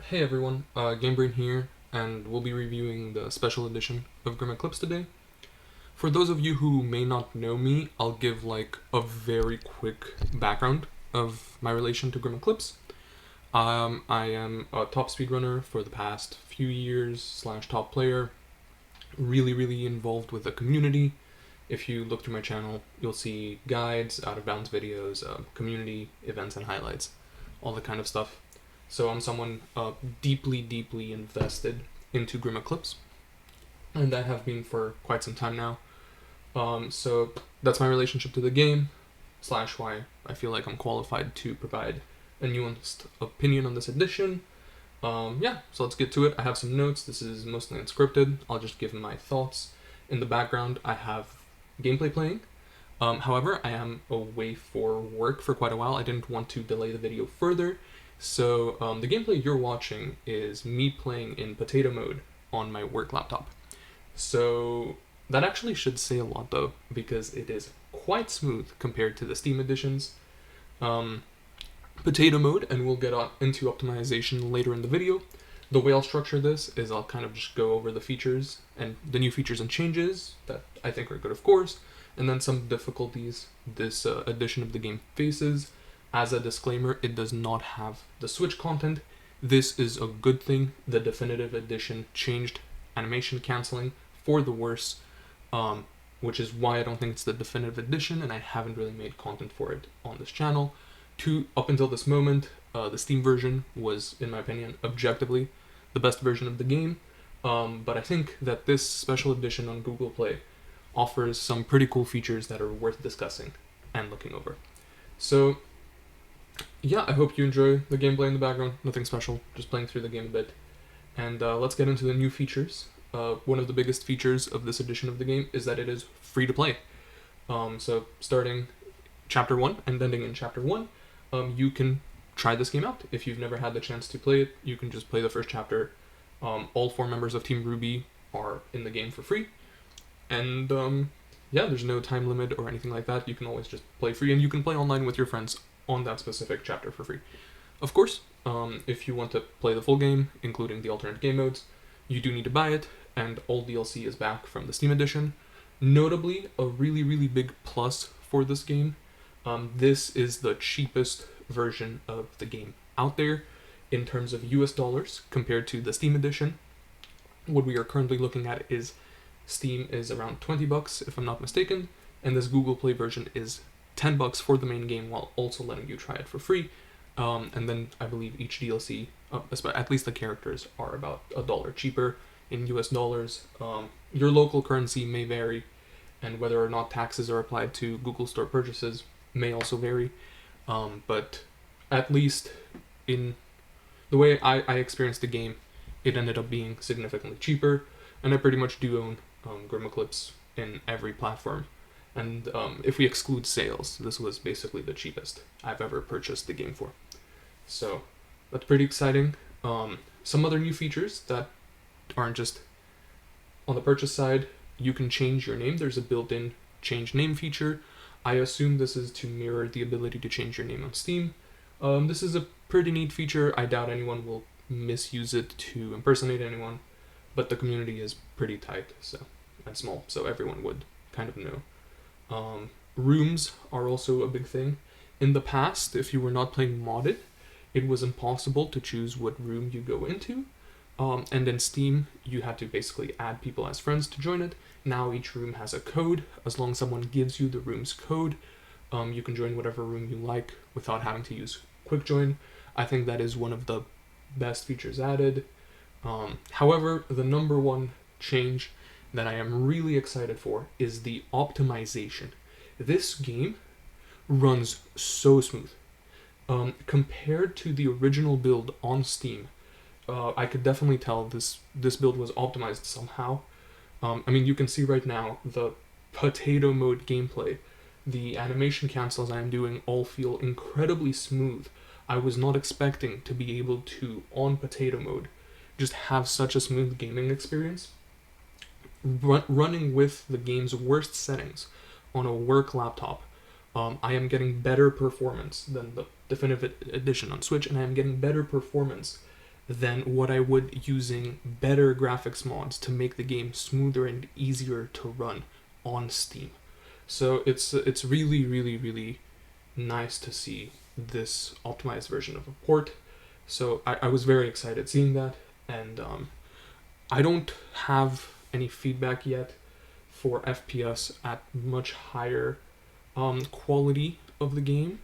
Hey everyone, GameBrain here, and we'll be reviewing the special edition of Grimm Eclipse today. For those of you who may not know me, I'll give like a very quick background of my relation to Grimm Eclipse. I am a top speedrunner for the past few years / top player, really involved with the community. If you look through my channel, you'll see guides, out of bounds videos, community events and highlights, all that kind of stuff. So I'm someone deeply invested into Grimm Eclipse, and I have been for quite some time now. So that's my relationship to the game, / why I feel like I'm qualified to provide a nuanced opinion on this edition. So let's get to it. I have some notes. This is mostly unscripted. I'll just give my thoughts. In the background, I have gameplay playing. However, I am away for work for quite a while. I didn't want to delay the video further. So the gameplay you're watching is me playing in potato mode on my work laptop. So that actually should say a lot though, because it is quite smooth compared to the Steam editions. Potato mode, and we'll get into optimization later in the video. The way I'll structure this is I'll kind of just go over the features and the new features and changes that I think are good, of course, and then some difficulties this edition of the game faces. As a disclaimer, it does not have the Switch content. This is a good thing. The definitive edition changed animation canceling for the worse, which is why I don't think it's the definitive edition, and I haven't really made content for it on this channel. Up until this moment, the Steam version was, in my opinion, objectively the best version of the game, but I think that this special edition on Google Play offers some pretty cool features that are worth discussing and looking over. So yeah, I hope you enjoy the gameplay in the background. Nothing special, just playing through the game a bit. And let's get into the new features. One of the biggest features of this edition of the game is that it is free to play. So starting Chapter 1 and ending in Chapter 1, you can try this game out. If you've never had the chance to play it, you can just play the first chapter. All 4 members of Team RWBY are in the game for free. And there's no time limit or anything like that. You can always just play free, and you can play online with your friends on that specific chapter for free. Of course, if you want to play the full game, including the alternate game modes, you do need to buy it, and all DLC is back from the Steam edition. Notably, a really big plus for this game, this is the cheapest version of the game out there in terms of US dollars compared to the Steam edition. What we are currently looking at is Steam is around $20 if I'm not mistaken, and this Google Play version is $10 for the main game while also letting you try it for free. And then I believe each DLC, at least the characters, are about $1 cheaper in US dollars. Your local currency may vary, and whether or not taxes are applied to Google Store purchases may also vary. But at least in the way I experienced the game, it ended up being significantly cheaper, and I pretty much do own Grimm Eclipse in every platform. And if we exclude sales, this was basically the cheapest I've ever purchased the game for. So that's pretty exciting. Some other new features that aren't just on the purchase side, you can change your name. There's a built-in change name feature. I assume this is to mirror the ability to change your name on Steam. This is a pretty neat feature. I doubt anyone will misuse it to impersonate anyone, but the community is pretty tight and small, so everyone would kind of know. Rooms are also a big thing. In the past, if you were not playing modded, it was impossible to choose what room you go into. And in Steam, you had to basically add people as friends to join it. Now each room has a code. As long as someone gives you the room's code, you can join whatever room you like without having to use quick join. I think that is one of the best features added. However, the number one change that I am really excited for is the optimization. This game runs so smooth. Compared to the original build on Steam, I could definitely tell this build was optimized somehow. You can see right now the potato mode gameplay. The animation cancels I am doing all feel incredibly smooth. I was not expecting to be able to, on potato mode, just have such a smooth gaming experience. Running with the game's worst settings on a work laptop, I am getting better performance than the definitive edition on Switch, and I am getting better performance than what I would using better graphics mods to make the game smoother and easier to run on Steam. So it's really, really, really nice to see this optimized version of a port. So I was very excited seeing that, and I don't have any feedback yet for FPS at much higher quality of the game,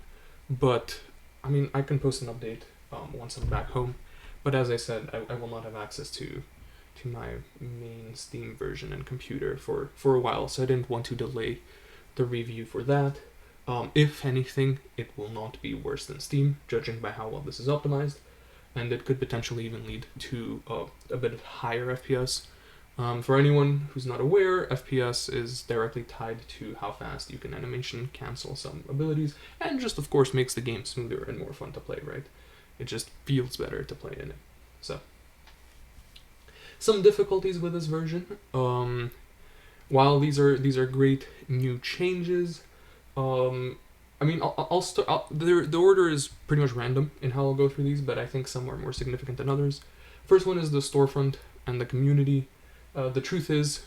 but I mean, I can post an update once I'm back home. But as I said, I will not have access to my main Steam version and computer for a while, so I didn't want to delay the review for that. If anything, it will not be worse than Steam, judging by how well this is optimized, and it could potentially even lead to a bit of higher FPS. For anyone who's not aware, FPS is directly tied to how fast you can animation cancel some abilities, and just of course makes the game smoother and more fun to play, right? It just feels better to play in it. So, some difficulties with this version. While these are great new changes, I mean, I'll start. The order is pretty much random in how I'll go through these, but I think some are more significant than others. First one is the storefront and the community. The truth is,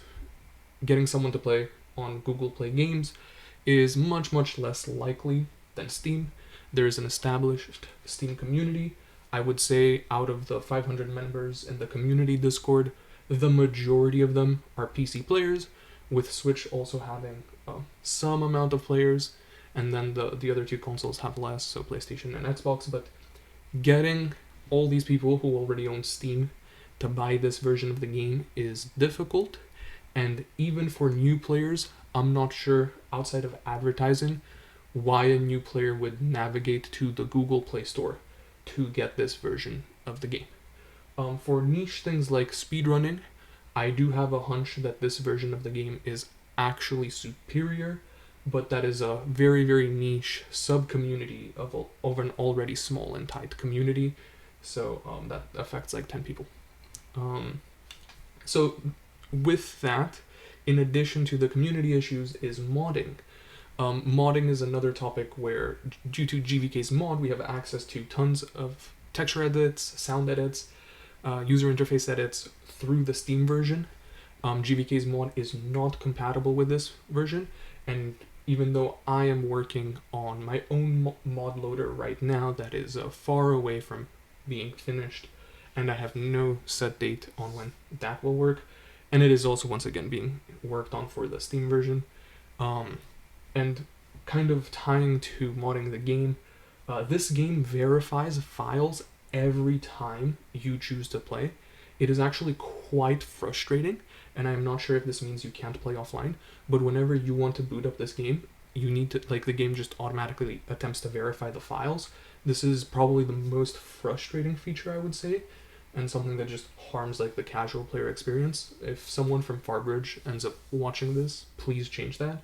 getting someone to play on Google Play Games is much, much less likely than Steam. There is an established Steam community. I would say out of the 500 members in the community Discord, the majority of them are PC players, with Switch also having some amount of players, and then the other two consoles have less, so PlayStation and Xbox. But getting all these people who already own Steam to buy this version of the game is difficult, and even for new players, I'm not sure, outside of advertising, why a new player would navigate to the Google Play Store to get this version of the game. For niche things like speedrunning, I do have a hunch that this version of the game is actually superior, but that is a very, very niche sub-community of an already small and tight community, so that affects like 10 people. So with that, in addition to the community issues, is modding. Modding is another topic where, due to GVK's mod, we have access to tons of texture edits, sound edits, user interface edits through the Steam version. GVK's mod is not compatible with this version, and even though I am working on my own mod loader right now that is far away from being finished, and I have no set date on when that will work, and it is also once again being worked on for the Steam version. And kind of tying to modding the game, this game verifies files every time you choose to play. It is actually quite frustrating, and I'm not sure if this means you can't play offline, but whenever you want to boot up this game, you need to, like, the game just automatically attempts to verify the files. This is probably the most frustrating feature, I would say, and something that just harms like the casual player experience. If someone from Farbridge ends up watching this, please change that.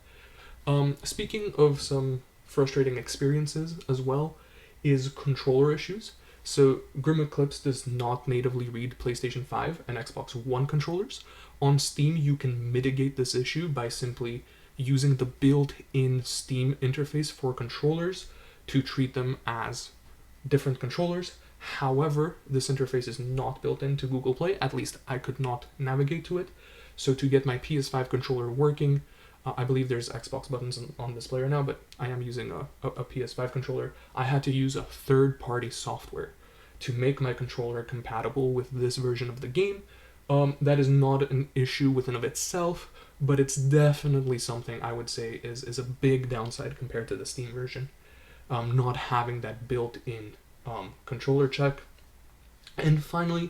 Speaking of some frustrating experiences as well, is controller issues. So Grimm Eclipse does not natively read PlayStation 5 and Xbox One controllers. On Steam, you can mitigate this issue by simply using the built-in Steam interface for controllers to treat them as different controllers. However, this interface is not built into Google Play, at least I could not navigate to it. So to get my PS5 controller working, I believe there's Xbox buttons on this player now, but I am using a PS5 controller. I had to use a third-party software to make my controller compatible with this version of the game. That is not an issue within of itself, but it's definitely something I would say is a big downside compared to the Steam version. Not having that built-in controller check. And finally,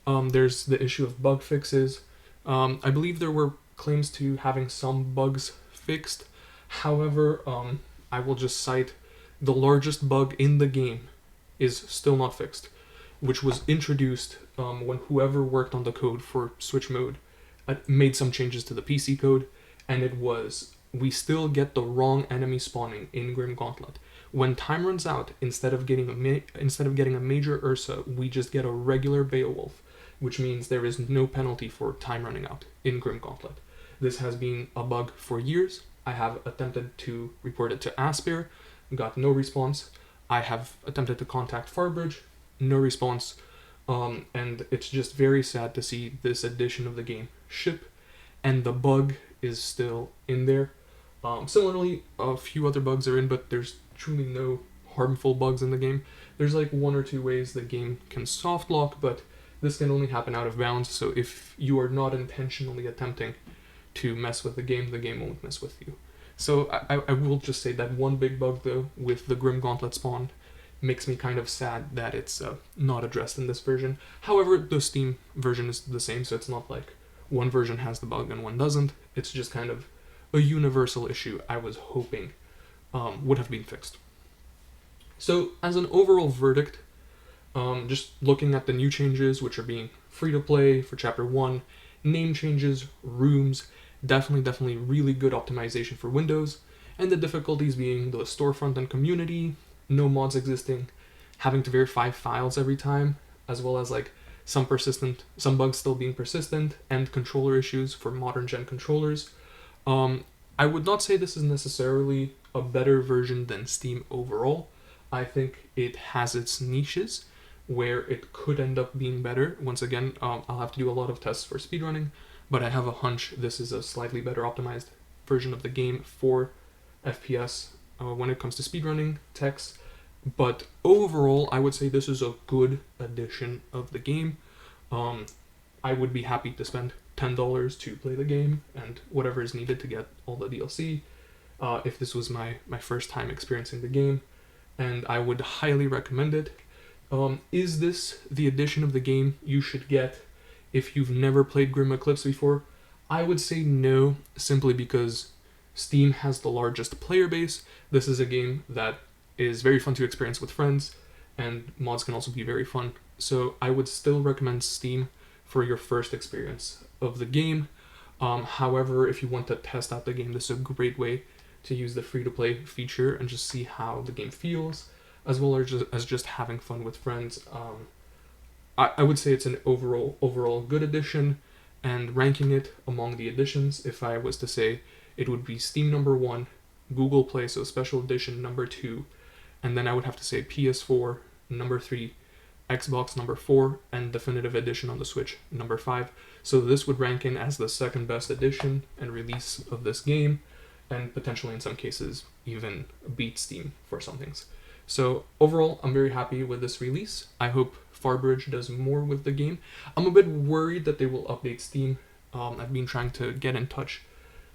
there's the issue of bug fixes. I believe there were claims to having some bugs fixed. However, I will just cite the largest bug in the game is still not fixed, which was introduced when whoever worked on the code for Switch mode made some changes to the PC code, and it was, we still get the wrong enemy spawning in Grim Gauntlet. When time runs out, instead of getting a major Ursa, we just get a regular Beowulf, which means there is no penalty for time running out in Grim Gauntlet. This has been a bug for years. I have attempted to report it to Aspyr, got no response. I have attempted to contact Farbridge, no response. And it's just very sad to see this edition of the game ship, and the bug is still in there. Similarly, a few other bugs are in, but there's truly no harmful bugs in the game. There's like 1 or 2 ways the game can soft lock, but this can only happen out of bounds, so if you are not intentionally attempting to mess with the game won't mess with you. So I will just say that one big bug, though, with the Grimm Gauntlet spawn makes me kind of sad that it's not addressed in this version. However, the Steam version is the same, so it's not like one version has the bug and one doesn't. It's just kind of a universal issue I was hoping would have been fixed. So, as an overall verdict, just looking at the new changes, which are being free-to-play for Chapter 1, name changes, rooms, definitely really good optimization for Windows, and the difficulties being the storefront and community, no mods existing, having to verify files every time, as well as like some bugs still being persistent, and controller issues for modern gen controllers. I would not say this is necessarily a better version than Steam overall. I think it has its niches where it could end up being better. Once again, I'll have to do a lot of tests for speedrunning, but I have a hunch this is a slightly better optimized version of the game for FPS when it comes to speedrunning, techs. But overall, I would say this is a good edition of the game. I would be happy to spend $10 to play the game and whatever is needed to get all the DLC if this was my first time experiencing the game, and I would highly recommend it. Is this the edition of the game you should get if you've never played Grimm Eclipse before? I would say no, simply because Steam has the largest player base. This is a game that is very fun to experience with friends, and mods can also be very fun. So I would still recommend Steam for your first experience of the game. However, if you want to test out the game, this is a great way to use the free-to-play feature and just see how the game feels, as well as just having fun with friends. I would say it's an overall good edition, and ranking it among the editions, if I was to say, it would be Steam number 1, Google Play, so Special Edition number 2, and then I would have to say PS4 number 3, Xbox number 4, and Definitive Edition on the Switch number 5. So this would rank in as the second best edition and release of this game, and potentially in some cases even beat Steam for some things. So overall, I'm very happy with this release. I hope Farbridge does more with the game. I'm a bit worried that they will update Steam. I've been trying to get in touch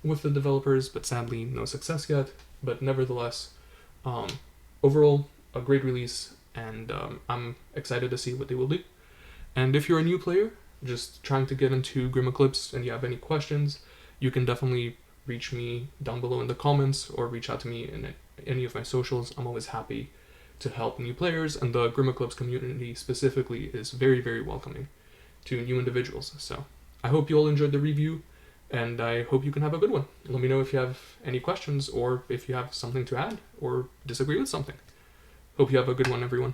with the developers, but sadly no success yet. But nevertheless, overall, a great release, and I'm excited to see what they will do. And if you're a new player, just trying to get into Grimm Eclipse, and you have any questions, you can definitely reach me down below in the comments, or reach out to me in any of my socials. I'm always happy to help new players, and the Grimm Eclipse community specifically is very welcoming to new individuals. So I hope you all enjoyed the review, and I hope you can have a good one. Let me know if you have any questions, or if you have something to add or disagree with something. Hope you have a good one, everyone.